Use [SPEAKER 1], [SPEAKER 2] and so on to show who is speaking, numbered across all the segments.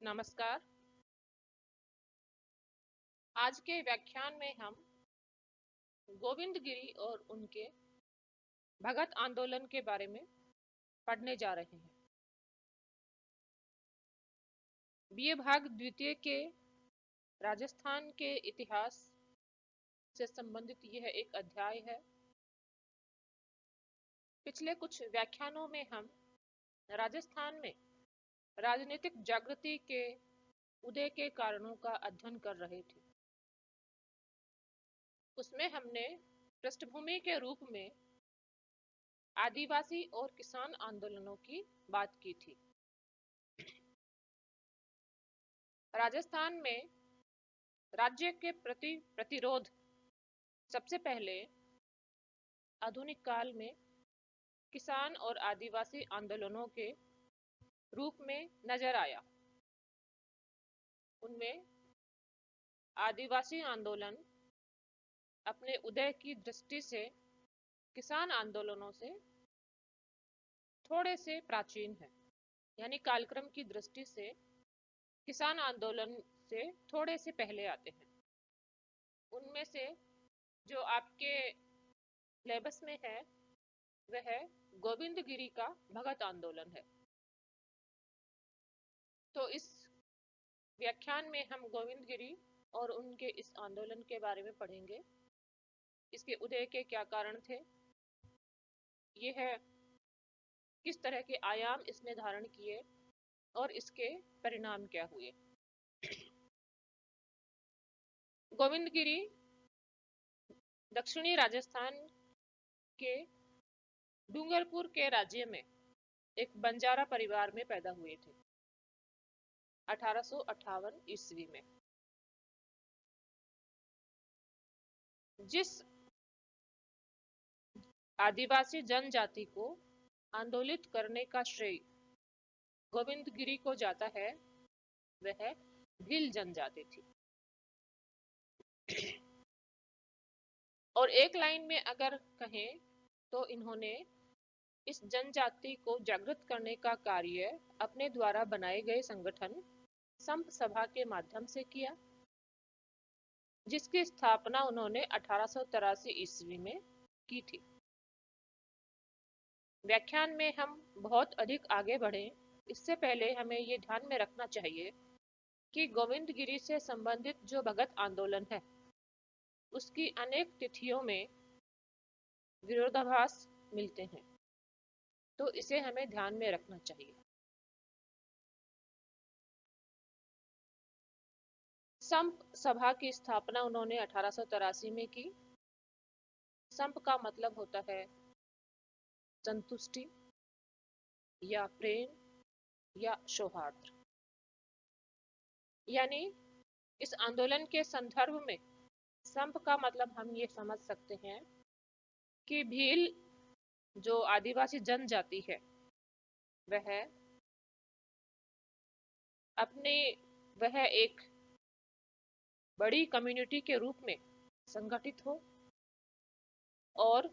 [SPEAKER 1] नमस्कार। आज के व्याख्यान में हम गोविंद गिरी और उनके भगत आंदोलन के बारे में पढ़ने जा रहे हैं। बीए भाग द्वितीय के राजस्थान के इतिहास से संबंधित यह एक अध्याय है। पिछले कुछ व्याख्यानों में हम राजस्थान में राजनीतिक जागृति के उदय के कारणों का अध्ययन कर रहे थे। उसमें हमने पृष्ठभूमि के रूप में आदिवासी और किसान आंदोलनों की बात की थी। राजस्थान में राज्य के प्रति प्रतिरोध सबसे पहले आधुनिक काल में किसान और आदिवासी आंदोलनों के रूप में नजर आया। उनमें आदिवासी आंदोलन अपने उदय की दृष्टि से किसान आंदोलनों से थोड़े से प्राचीन है, यानी कालक्रम की दृष्टि से किसान आंदोलन से थोड़े से पहले आते हैं। उनमें से जो आपके सिलेबस में है वह गोविंद गिरी का भगत आंदोलन है। तो इस व्याख्यान में हम गोविंद गिरी और उनके इस आंदोलन के बारे में पढ़ेंगे। इसके उदय के क्या कारण थे, यह किस तरह के आयाम इसने धारण किए और इसके परिणाम क्या हुए। गोविंद गिरी दक्षिणी राजस्थान के डूंगरपुर के राज्य में एक बंजारा परिवार में पैदा हुए थे 1858 ईस्वी में। जिस आदिवासी जनजाति को आंदोलित करने का श्रेय गोविंद गिरी को जाता है वह भील जनजाति थी। और एक लाइन में अगर कहें तो इन्होंने इस जनजाति को जागृत करने का कार्य अपने द्वारा बनाए गए संगठन संप सभा के माध्यम से किया, जिसकी स्थापना उन्होंने 1883 ईस्वी में की थी। व्याख्यान में हम बहुत अधिक आगे बढ़े इससे पहले हमें ये ध्यान में रखना चाहिए कि गोविंद गिरी से संबंधित जो भगत आंदोलन है उसकी अनेक तिथियों में विरोधाभास मिलते हैं, तो इसे हमें ध्यान में रखना चाहिए। संप सभा की स्थापना उन्होंने 1883 में की। संप का मतलब होता है संतुष्टि या प्रेम या सौहार्द, यानी इस आंदोलन के संदर्भ में संप का मतलब हम ये समझ सकते हैं कि भील जो आदिवासी जनजाति है वह अपने वह एक बड़ी कम्युनिटी के रूप में संगठित हो और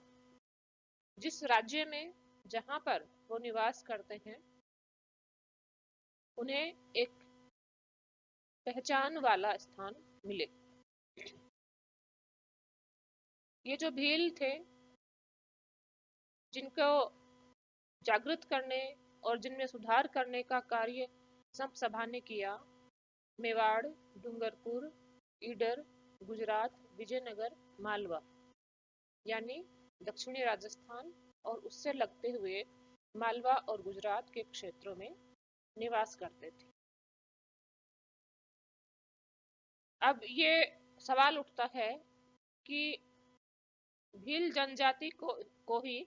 [SPEAKER 1] जिस राज्य में जहां पर वो निवास करते हैं उन्हें एक पहचान वाला स्थान मिले। ये जो भील थे जिनको जागृत करने और जिनमें सुधार करने का कार्य संप सभा ने किया, मेवाड़, डूंगरपुर, ईडर, गुजरात, विजयनगर, मालवा यानी दक्षिणी राजस्थान और उससे लगते हुए मालवा और गुजरात के क्षेत्रों में निवास करते थे। अब ये सवाल उठता है कि भील जनजाति को ही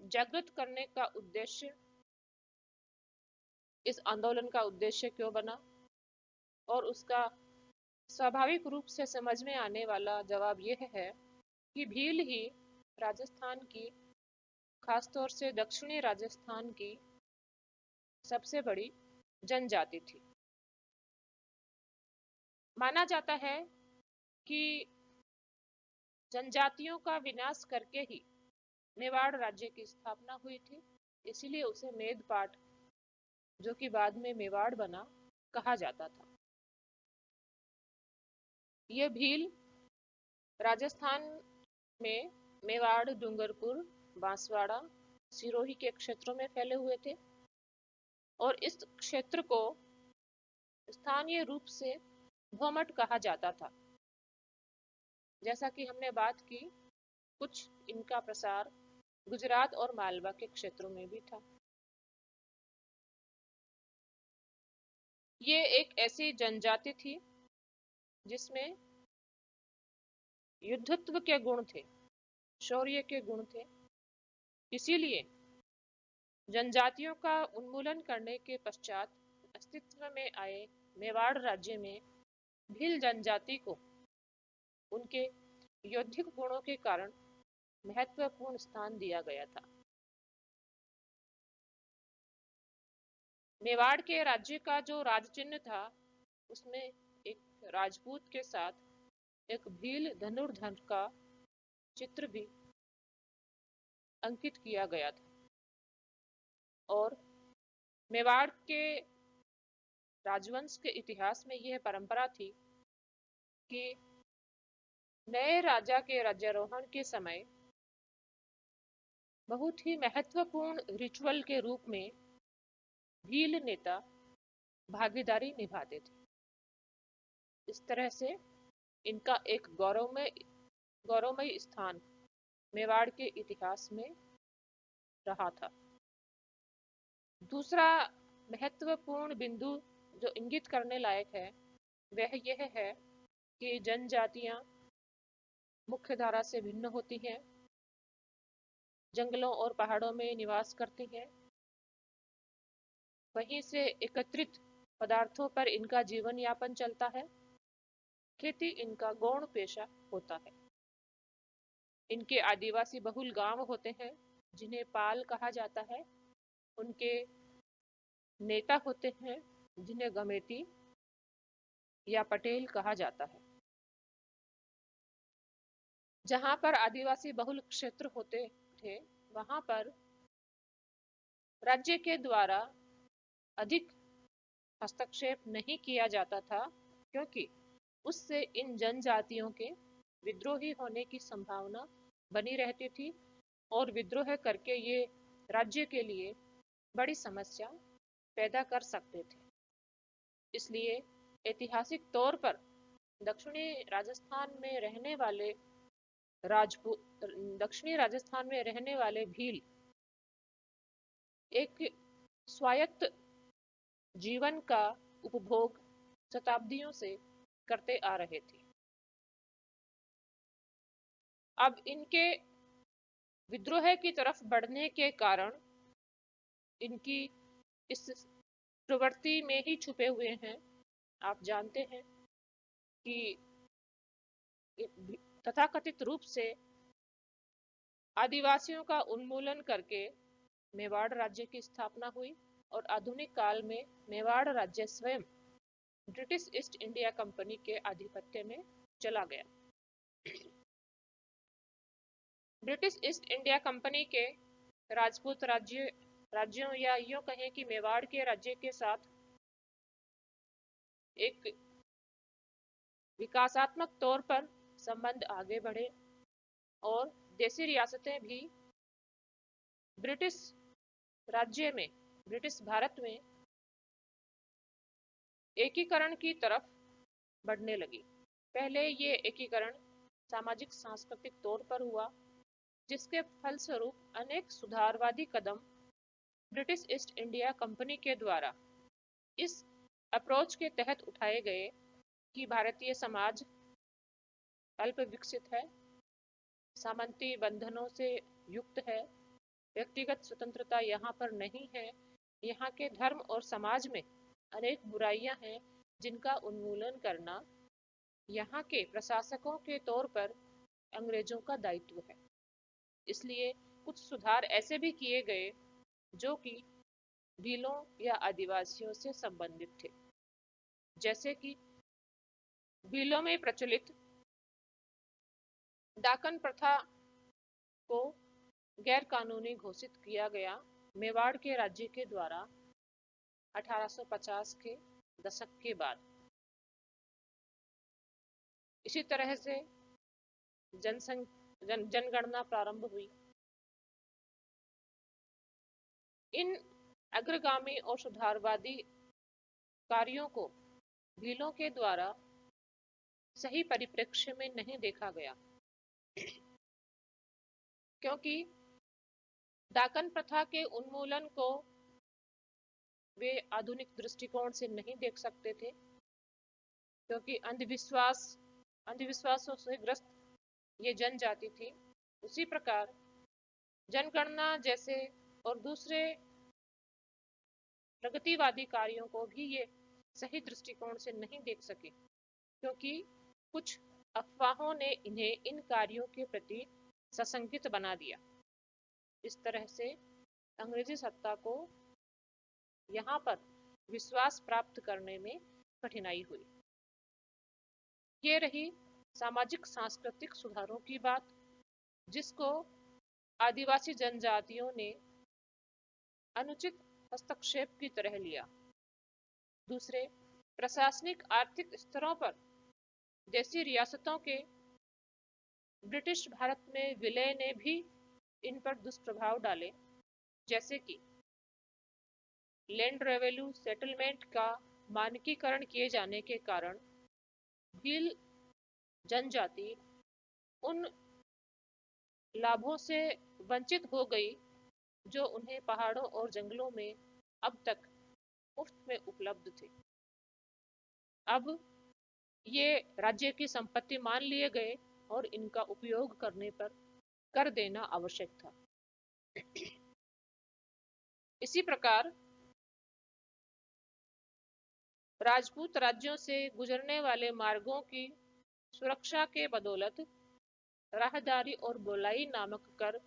[SPEAKER 1] जागृत करने का उद्देश्य इस आंदोलन का उद्देश्य क्यों बना, और उसका स्वाभाविक रूप से समझ में आने वाला जवाब यह है कि भील ही राजस्थान की, खासतौर से दक्षिणी राजस्थान की सबसे बड़ी जनजाति थी। माना जाता है कि जनजातियों का विनाश करके ही मेवाड़ राज्य की स्थापना हुई थी, इसीलिए उसे मेद पाठ जो कि बाद में मेवाड़ बना, कहा जाता था। ये भील राजस्थान में मेवाड़, डूंगरपुर, बांसवाड़ा, सिरोही के क्षेत्रों में फैले हुए थे और इस क्षेत्र को स्थानीय रूप से भौमट कहा जाता था। जैसा कि हमने बात की, कुछ इनका प्रसार गुजरात और मालवा के क्षेत्रों में भी था। ये एक ऐसी जनजाति थी जिसमें युद्धत्व के गुण थे, शौर्य के गुण थे। इसीलिए जनजातियों का उन्मूलन करने के पश्चात अस्तित्व में आए मेवाड़ राज्य में भील जनजाति को उनके यौद्धिक गुणों के कारण महत्वपूर्ण स्थान दिया गया था। मेवाड़ के राज्य का जो राज चिन्ह था, उसमें एक राजपूत के साथ एक भील धनुर्धर का चित्र भी अंकित किया गया था। और मेवाड़ के राजवंश के इतिहास में यह परंपरा थी कि नए राजा के राज्यारोहण के समय बहुत ही महत्वपूर्ण रिचुअल के रूप में भील नेता भागीदारी निभाते थे। इस तरह से इनका एक गौरवमय स्थान मेवाड़ के इतिहास में रहा था। दूसरा महत्वपूर्ण बिंदु जो इंगित करने लायक है, वह यह है कि जनजातियां मुख्य धारा से भिन्न होती हैं, जंगलों और पहाड़ों में निवास करती हैं, वहीं से एकत्रित पदार्थों पर इनका जीवन यापन चलता है। खेती इनका गौण पेशा होता है। इनके आदिवासी बहुल गांव होते हैं जिन्हें पाल कहा जाता है। उनके नेता होते हैं जिन्हें गमेती या पटेल कहा जाता है। जहां पर आदिवासी बहुल क्षेत्र होते थे, वहां पर राज्य के द्वारा अधिक हस्तक्षेप नहीं किया जाता था, क्योंकि उससे इन जनजातियों के विद्रोही होने की संभावना बनी रहती थी और विद्रोह करके ये राज्य के लिए बड़ी समस्या पैदा कर सकते थे। इसलिए ऐतिहासिक तौर पर दक्षिणी राजस्थान में रहने वाले राजपूत दक्षिणी राजस्थान में रहने वाले भील एक स्वायत्त जीवन का उपभोग शताब्दियों से करते आ रहे थे। अब इनके विद्रोह की तरफ बढ़ने के कारण इनकी इस प्रवृत्ति में ही छुपे हुए हैं। आप जानते हैं कि तथाकथित रूप से आदिवासियों का उन्मूलन करके मेवाड़ राज्य की स्थापना हुई और आधुनिक काल में मेवाड़ राज्य स्वयं ब्रिटिश ईस्ट इंडिया कंपनी के आधिपत्य में चला गया। ब्रिटिश ईस्ट इंडिया कंपनी के राजपूत राज्यों या यूं कहें कि मेवाड़ के राज्य के साथ एक विकासात्मक तौर पर संबंध आगे बढ़े और देसी रियासतें भी ब्रिटिश राज्य में, ब्रिटिश भारत में एकीकरण की तरफ बढ़ने लगी। पहले ये एकीकरण सामाजिक सांस्कृतिक तौर पर हुआ, जिसके फलस्वरूप अनेक सुधारवादी कदम ब्रिटिश ईस्ट इंडिया कंपनी के द्वारा इस अप्रोच के तहत उठाए गए कि भारतीय समाज अल्प विकसित है, सामंती बंधनों से युक्त है, व्यक्तिगत स्वतंत्रता यहाँ पर नहीं है, यहाँ के धर्म और समाज में अनेक बुराइयां हैं जिनका उन्मूलन करना यहाँ के प्रशासकों के तौर पर अंग्रेजों का दायित्व है। इसलिए कुछ सुधार ऐसे भी किए गए जो कि भीलों या आदिवासियों से संबंधित थे, जैसे कि भीलों में प्रचलित डाकन प्रथा को गैर कानूनी घोषित किया गया। मेवाड़ के राज्य के द्वारा 1850 के दशक के बाद। इसी तरह से जनगणना प्रारंभ हुई। इन अग्रगामी और सुधारवादी कार्यों को भीलों के द्वारा सही परिप्रेक्ष्य में नहीं देखा गया, क्योंकि डाकन प्रथा के उन्मूलन को वे आधुनिक दृष्टिकोण से नहीं देख सकते थे, क्योंकि अंधविश्वासों से ग्रस्त ये जनजाति थी। उसी प्रकार जनगणना जैसे और दूसरे प्रगतिवादी कार्यों को भी ये सही दृष्टिकोण से नहीं देख सके, क्योंकि कुछ अफवाहों ने इन्हें इन कार्यों के प्रति सशंकित बना दिया। इस तरह से अंग्रेजी सत्ता को यहाँ पर विश्वास प्राप्त करने में कठिनाई हुई। ये रही सामाजिक सांस्कृतिक सुधारों की बात, जिसको आदिवासी जनजातियों ने अनुचित हस्तक्षेप की तरह लिया। दूसरे, प्रशासनिक आर्थिक स्तरों पर देसी रियासतों के ब्रिटिश भारत में विलय ने भी इन पर दुष्प्रभाव डाले, जैसे कि लैंड रेवेन्यू सेटलमेंट का मानकीकरण किए जाने के कारण भील जनजाति उन लाभों से वंचित हो गई जो उन्हें पहाड़ों और जंगलों में अब तक मुफ्त में उपलब्ध थे। अब ये राज्य की संपत्ति मान लिए गए और इनका उपयोग करने पर कर देना आवश्यक था। इसी प्रकार राजपूत राज्यों से गुजरने वाले मार्गों की सुरक्षा के बदौलत राहदारी और बोलाई नामक कर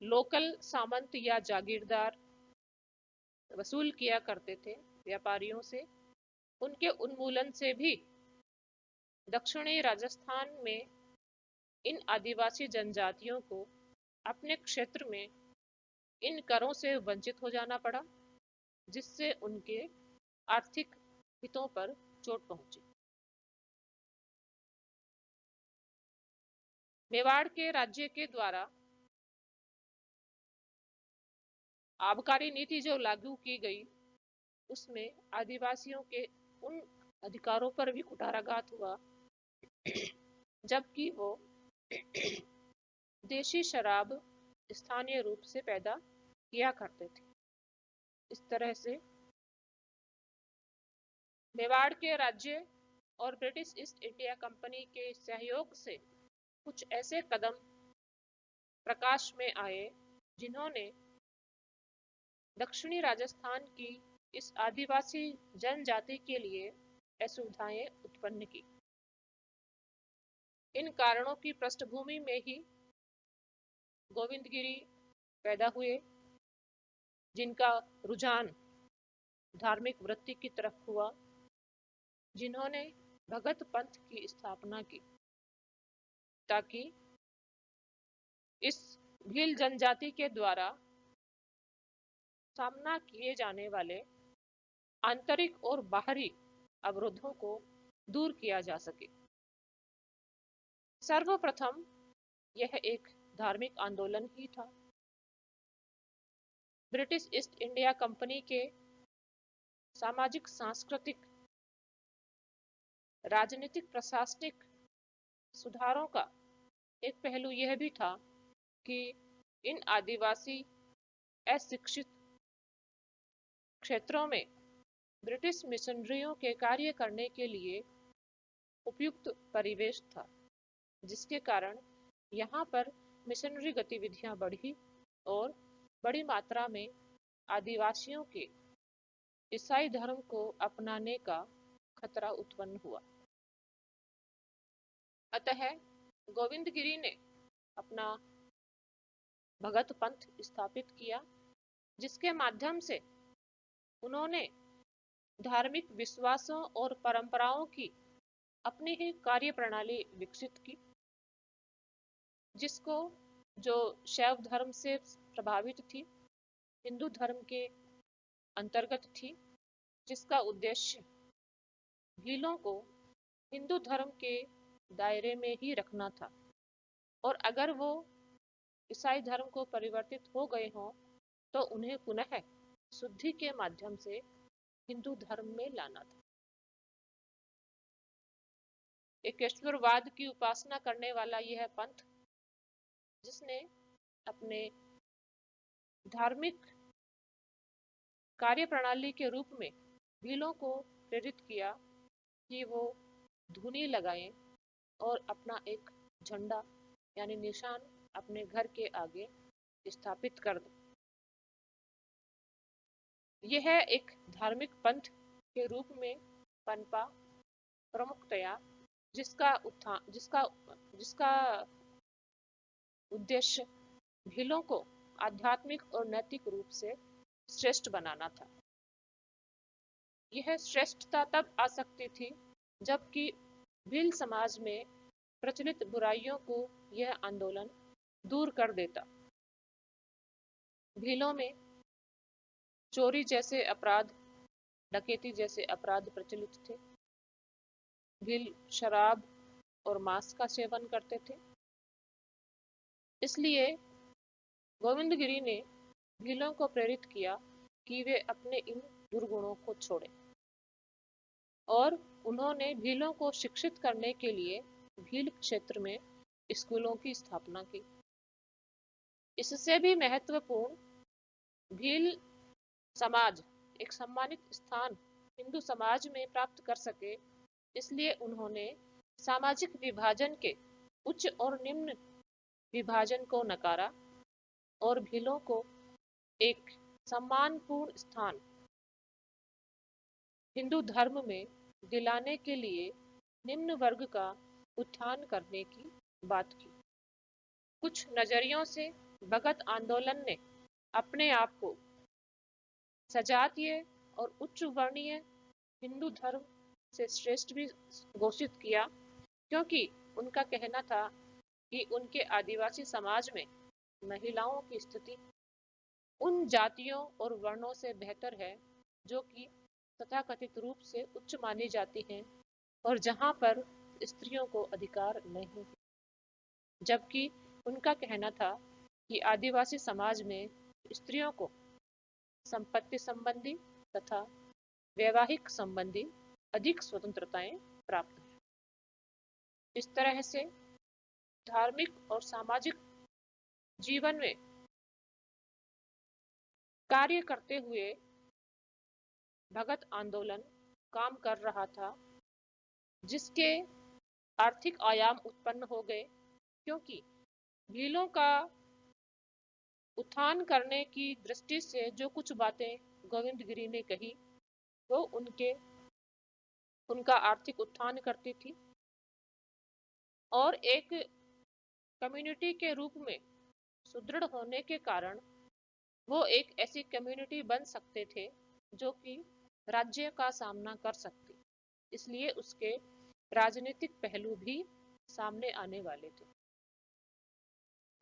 [SPEAKER 1] लोकल सामंत या जागीरदार वसूल किया करते थे व्यापारियों से। उनके उन्मूलन से भी दक्षिणी राजस्थान में इन आदिवासी जनजातियों को अपने क्षेत्र में इन करों से वंचित हो जाना पड़ा, जिससे उनके आर्थिक हितों पर चोट पहुंची। मेवाड़ के राज्य के द्वारा आबकारी नीति जो लागू की गई, उसमें आदिवासियों के उन अधिकारों पर भी कुठाराघात हुआ, जबकि वो देशी शराब स्थानीय रूप से पैदा किया करते थे। इस तरह से मेवाड़ के राज्य और ब्रिटिश ईस्ट इंडिया कंपनी के सहयोग से कुछ ऐसे कदम प्रकाश में आए जिन्होंने दक्षिणी राजस्थान की इस आदिवासी जनजाति के लिए असुविधाएं उत्पन्न की। इन कारणों की पृष्ठभूमि में ही गोविंदगिरी पैदा हुए, जिनका रुझान धार्मिक वृत्ति की तरफ हुआ, जिन्होंने भगत पंथ की स्थापना की ताकि इस भील जनजाति के द्वारा सामना किए जाने वाले आंतरिक और बाहरी अवरोधों को दूर किया जा सके। सर्वप्रथम यह एक धार्मिक आंदोलन ही था। ब्रिटिश ईस्ट इंडिया कंपनी के सामाजिक, सांस्कृतिक, राजनीतिक, प्रशासनिक सुधारों का एक पहलू यह भी था कि इन आदिवासी अशिक्षित क्षेत्रों में ब्रिटिश मिशनरियों के कार्य करने के लिए उपयुक्त परिवेश था, जिसके कारण यहाँ पर मिशनरी गतिविधियां बढ़ी और बड़ी मात्रा में आदिवासियों के ईसाई धर्म को अपनाने का खतरा उत्पन्न हुआ। अतः गोविंदगिरी ने अपना भगत पंथ स्थापित किया, जिसके माध्यम से उन्होंने धार्मिक विश्वासों और परंपराओं की अपनी ही कार्य प्रणाली विकसित की, जिसको जो शैव धर्म से प्रभावित थी, हिंदू धर्म के अंतर्गत थी, जिसका उद्देश्य भीलों को हिंदू धर्म के दायरे में ही रखना था, और अगर वो ईसाई धर्म को परिवर्तित हो गए हों तो उन्हें पुनः शुद्धि के माध्यम से हिंदू धर्म में लाना था। एकेश्वरवाद की उपासना करने वाला यह पंथ, जिसने अपने धार्मिक कार्यप्रणाली के रूप में भीलों को प्रेरित किया कि वो धूनी लगाएं और अपना एक झंडा यानी निशान अपने घर के आगे स्थापित कर दें। यह एक धार्मिक पंथ के रूप में पनपा प्रमुखतया, जिसका उद्देश्य भीलों को आध्यात्मिक और नैतिक रूप से श्रेष्ठ बनाना था। यह श्रेष्ठता तब आ सकती थी जबकि भील समाज में प्रचलित बुराइयों को यह आंदोलन दूर कर देता। भीलों में चोरी जैसे अपराध, डकैती जैसे अपराध प्रचलित थे। भील शराब और मांस का सेवन करते थे। इसलिए गोविंदगिरी ने भीलों को प्रेरित किया कि वे अपने इन दुर्गुणों को छोड़ें, और उन्होंने भीलों को शिक्षित करने के लिए भील क्षेत्र में स्कूलों की स्थापना की। इससे भी महत्वपूर्ण, भील समाज एक सम्मानित स्थान हिंदू समाज में प्राप्त कर सके, इसलिए उन्होंने सामाजिक विभाजन के उच्च और निम्न विभाजन को नकारा और भीलों को एक सम्मानपूर्ण स्थान हिंदू धर्म में दिलाने के लिए निम्न वर्ग का उत्थान करने की बात की। कुछ नजरियों से भगत आंदोलन ने अपने आप को सजातीय और उच्च वर्णीय हिंदू धर्म से श्रेष्ठ भी घोषित किया, क्योंकि उनका कहना था कि उनके आदिवासी समाज में महिलाओं की स्थिति उन जातियों और वर्णों से बेहतर है जो कि तथाकथित रूप से उच्च मानी जाती हैं और जहां पर स्त्रियों को अधिकार नहीं है। जबकि उनका कहना था कि आदिवासी समाज में स्त्रियों को संपत्ति संबंधी तथा वैवाहिक संबंधी अधिक स्वतंत्रताएं प्राप्त हैं। इस तरह से धार्मिक और सामाजिक जीवन में कार्य करते हुए भगत आंदोलन काम कर रहा था, जिसके आर्थिक आयाम उत्पन्न हो गए, क्योंकि भीलों का उत्थान करने की दृष्टि से जो कुछ बातें गोविंदगिरी ने कही वो उनका आर्थिक उत्थान करती थी और एक कम्युनिटी के रूप में सुदृढ़ होने के कारण वो एक ऐसी कम्युनिटी बन सकते थे जो कि राज्य का सामना कर सकती। इसलिए उसके राजनीतिक पहलू भी सामने आने वाले थे।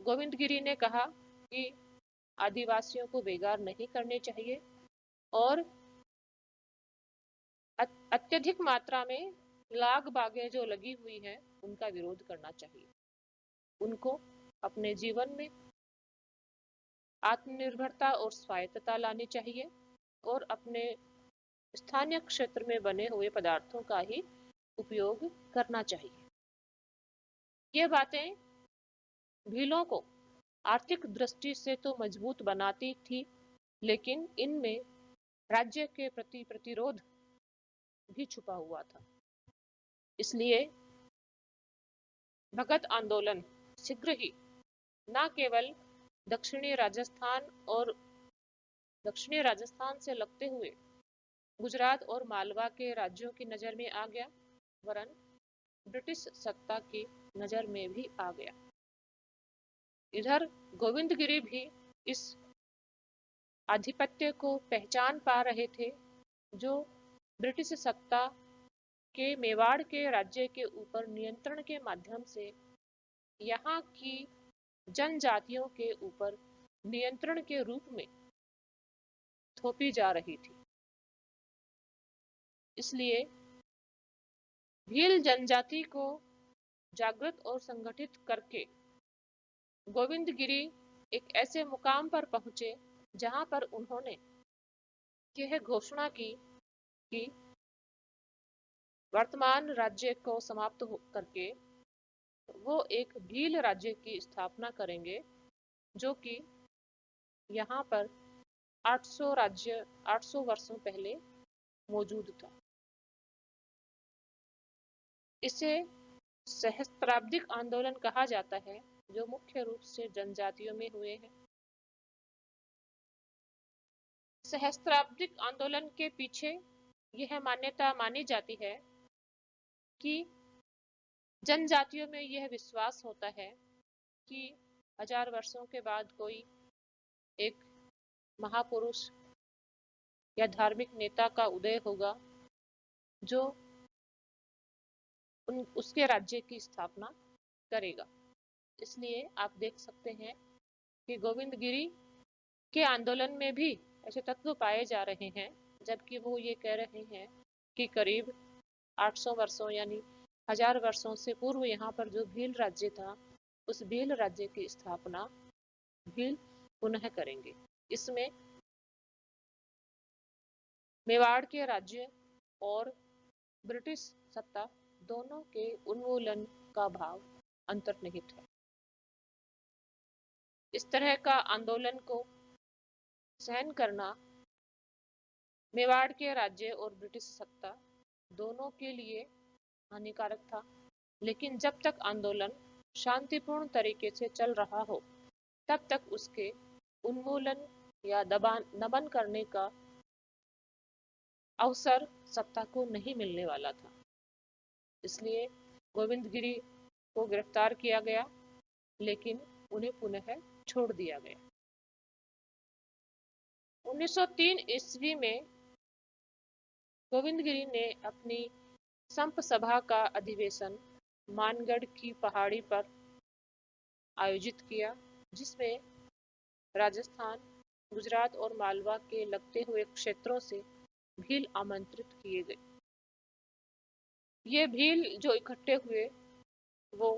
[SPEAKER 1] गोविंदगिरी ने कहा कि आदिवासियों को बेगार नहीं करने चाहिए और अत्यधिक मात्रा में लाग बागें जो लगी हुई हैं उनका विरोध करना चाहिए। उनको अपने जीवन में आत्मनिर्भरता और स्वायत्तता लानी चाहिए और अपने स्थानीय क्षेत्र में बने हुए पदार्थों का ही उपयोग करना चाहिए। ये बातें भीलों को आर्थिक दृष्टि से तो मजबूत बनाती थी, लेकिन इनमें राज्य के प्रति प्रतिरोध भी छुपा हुआ था। इसलिए भगत आंदोलन शीघ्र ही न केवल दक्षिणी राजस्थान से लगते हुए गुजरात और मालवा के राज्यों की नजर में आ गया, वरन ब्रिटिश सत्ता की नजर में भी आ गया। इधर गोविंदगिरी भी इस आधिपत्य को पहचान पा रहे थे जो ब्रिटिश सत्ता के मेवाड़ के राज्य के ऊपर नियंत्रण के माध्यम से यहाँ की जनजातियों के ऊपर नियंत्रण के रूप में थोपी जा रही थी। इसलिए भील जनजाति को जागृत और संगठित करके गोविंदगिरी एक ऐसे मुकाम पर पहुंचे जहां पर उन्होंने यह घोषणा की कि वर्तमान राज्य को समाप्त करके वो एक भील राज्य की स्थापना करेंगे, जो कि यहाँ पर 800 वर्षों पहले मौजूद था। इसे सहस्त्राब्दिक आंदोलन कहा जाता है, जो मुख्य रूप से जनजातियों में हुए हैं। सहस्त्राब्दिक आंदोलन के पीछे यह मान्यता मानी जाती है कि जनजातियों में यह विश्वास होता है कि 1000 वर्षों के बाद कोई एक महापुरुष या धार्मिक नेता का उदय होगा जो उसके राज्य की स्थापना करेगा। इसलिए आप देख सकते हैं कि गोविंदगिरी के आंदोलन में भी ऐसे तत्व पाए जा रहे हैं, जबकि वो ये कह रहे हैं कि करीब 800 वर्षों यानी 1000 वर्षों से पूर्व यहाँ पर जो भील राज्य था, उस भील राज्य की स्थापना भील पुनः करेंगे। इसमें मेवाड़ के राज्य और ब्रिटिश सत्ता दोनों के उन्मूलन का भाव अंतर्निहित है। इस तरह का आंदोलन को सहन करना मेवाड़ के राज्य और ब्रिटिश सत्ता दोनों के लिए हानिकारक था, लेकिन जब तक आंदोलन शांतिपूर्ण तरीके से चल रहा हो, तब तक उसके उन्मूलन या दमन करने का अवसर सत्ता को नहीं मिलने वाला था। इसलिए गोविंदगिरी को गिरफ्तार किया गया, लेकिन उन्हें पुनः छोड़ दिया गया। 1903 ईस्वी में गोविंदगिरी ने अपनी संप सभा का अधिवेशन मानगढ़ की पहाड़ी पर आयोजित किया, जिसमें राजस्थान, गुजरात और मालवा के लगते हुए क्षेत्रों से भील आमंत्रित किए गए। ये भील जो इकट्ठे हुए वो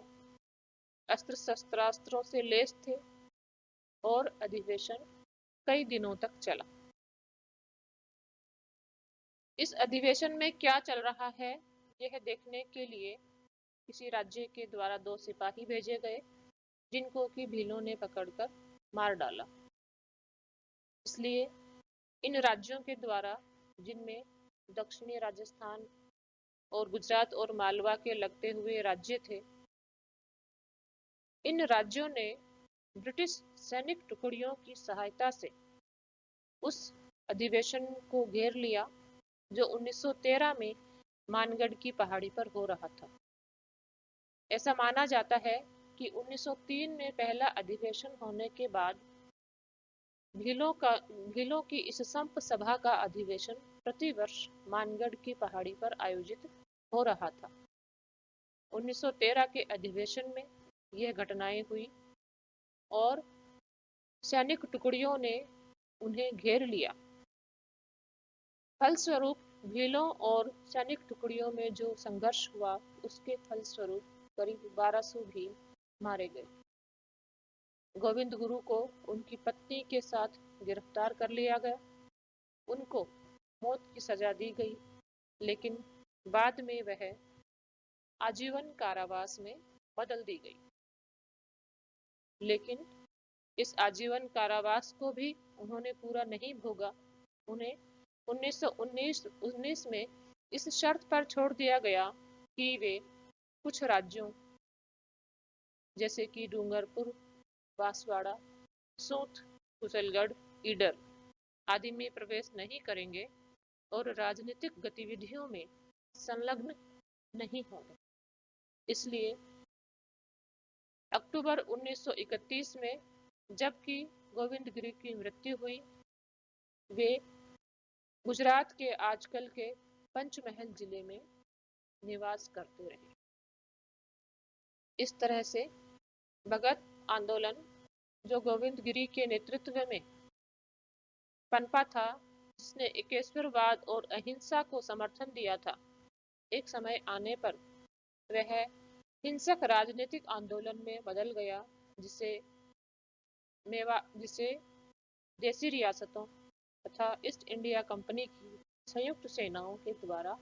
[SPEAKER 1] अस्त्र शस्त्रास्त्रों से लैस थे और अधिवेशन कई दिनों तक चला। इस अधिवेशन में क्या चल रहा है, यह देखने के लिए किसी राज्य के द्वारा 2 सिपाही भेजे गए, जिनको कि भीलों ने पकड़कर मार डाला। इसलिए इन राज्यों के द्वारा, जिनमें दक्षिणी राजस्थान और गुजरात और मालवा के लगते हुए राज्य थे, इन राज्यों ने ब्रिटिश सैनिक टुकड़ियों की सहायता से उस अधिवेशन को घेर लिया, जो 1913 में मानगढ़ की पहाड़ी पर हो रहा था। ऐसा माना जाता है कि 1903 में पहला अधिवेशन होने के बाद भीलों की इस संप सभा का अधिवेशन प्रतिवर्ष मानगढ़ की पहाड़ी पर आयोजित हो रहा था। 1913 के अधिवेशन में यह घटनाएं हुई और सैनिक टुकड़ियों ने उन्हें घेर लिया। फलस्वरूप भीलों और सैनिक टुकड़ियों में जो संघर्ष हुआ, उसके फलस्वरूप करीब 1200 भील मारे गए। गोविंद गुरु को उनकी पत्नी के साथ गिरफ्तार कर लिया गया। उनको मौत की सजा दी गई, लेकिन बाद में वह आजीवन कारावास में बदल दी गई। लेकिन इस आजीवन कारावास को भी उन्होंने पूरा नहीं भोगा। उन्हें 1919 में इस शर्त पर छोड़ दिया गया कि वे कुछ राज्यों जैसे कि डूंगरपुर, बांसवाड़ा, सूत, कुशलगढ़, ईडर आदि में प्रवेश नहीं करेंगे और राजनीतिक गतिविधियों में संलग्न नहीं होंगे। इसलिए अक्टूबर 1931 में जबकि गोविंदगिरी की मृत्यु हुई, वे गुजरात के आजकल के पंचमहल जिले में निवास करते रहे। इस तरह से भगत आंदोलन जो गोविंदगिरी के नेतृत्व में पनपा था, जिसने एकेश्वरवाद और अहिंसा को समर्थन दिया था, एक समय आने पर वह हिंसक राजनीतिक आंदोलन में बदल गया, जिसे देसी रियासतों तथा ईस्ट इंडिया कंपनी की संयुक्त सेनाओं के द्वारा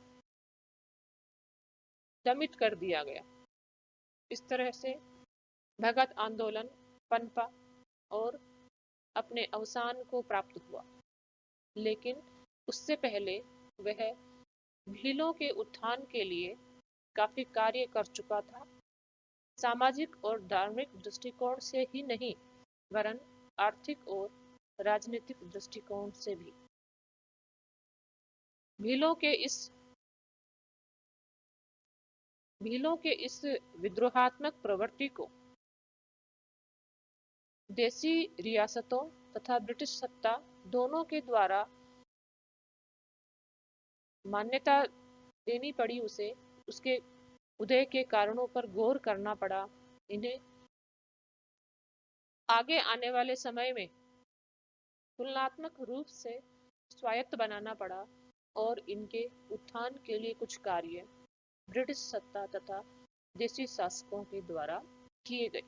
[SPEAKER 1] दमित कर दिया गया। इस तरह से भगत आंदोलन पनपा और अपने अवसान को प्राप्त हुआ, लेकिन उससे पहले वह भीलों के उत्थान के लिए काफी कार्य कर चुका था। सामाजिक और धार्मिक दृष्टिकोण से ही नहीं, वरन आर्थिक और राजनीतिक दृष्टिकोण से भी। भीलों के इस विद्रोहात्मक प्रवृत्ति को देसी रियासतों तथा ब्रिटिश सत्ता दोनों के द्वारा मान्यता देनी पड़ी। उसके उदय के कारणों पर गौर करना पड़ा। इन्हें आगे आने वाले समय में तुलनात्मक रूप से स्वायत्त बनाना पड़ा और इनके उत्थान के लिए कुछ कार्य ब्रिटिश सत्ता तथा देसी शासकों के द्वारा किए गए।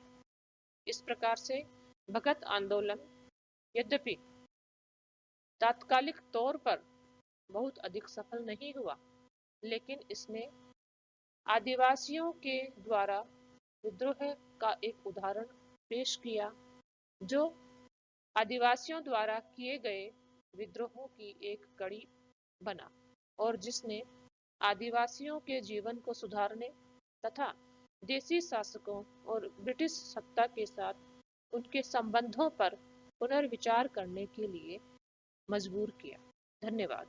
[SPEAKER 1] इस प्रकार से भगत आंदोलन यद्यपि तात्कालिक तौर पर बहुत अधिक सफल नहीं हुआ, लेकिन इसने आदिवासियों के द्वारा विद्रोह का एक उदाहरण पेश किया, जो आदिवासियों द्वारा किए गए विद्रोहों की एक कड़ी बना और जिसने आदिवासियों के जीवन को सुधारने तथा देसी शासकों और ब्रिटिश सत्ता के साथ उनके संबंधों पर पुनर्विचार करने के लिए मजबूर किया। धन्यवाद।